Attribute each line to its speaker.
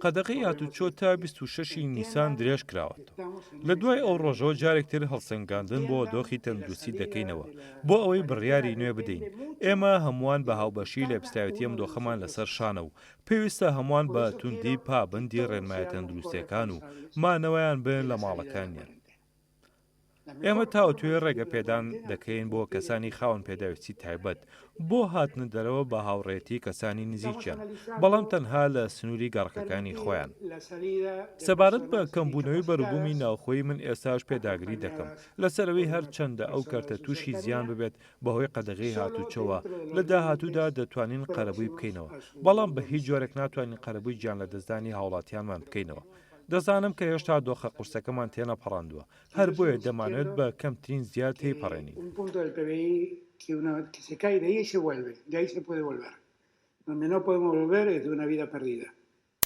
Speaker 1: قەدەغەی هاتوچۆ تا 26 نیسان درێژ کراوەتەوە. لە دوای ئەو ڕۆژەوە جارێکتر هەڵسەنگاندن بۆ دۆخی تەندروستی دەکەینەوە بۆ ئەوەی بڕیاری نوێ بدەین. ئێمە هەمووان بە هاوبەشی لە پستایەتی ئەم دۆخەمان لەسەر شانە و پێویستە هەمووان بە توندی پابندی ڕێنمایە تەندروستیەکان و مانەوەیان بن لە ماڵەکانیان. ئێمە تاوتوێ ڕێگەپێدان دەکەین بۆ کەسانی خاوەن پێداویستی تایبەت بۆ هاتنە دەرەوە بە هاوڕێتی کەسانی نزیکیان، بەڵام تەنها لە سنووری گەڕەکەکانی خۆیان. سەبارەت بە کەمبوونەوەی بەروبوومی ناوخۆیی من ئێستاش پێداگری دەکەم لەسەرەوەی هەر چەندە ئەو کەرتە تووشی زیان ببێت بەهۆی قەدەغەی هاتوچۆوە لە داهاتوودا دەتوانین قەرەبووی بکەینەوە، بەڵام بە هیچ جۆرێک ناتوانین قەرەبووی گیان لە دەستدانی هاوڵاتیانمان بکەینەوە. دەزانم کە هێشتا دۆخە قورسەکەمان تێنەپەڕاندووە، هەر بۆیە دەمانوێت بە کەمترین زیاد تێیپەڕێنین.
Speaker 2: Donde no podemos volver es de una vida perdida.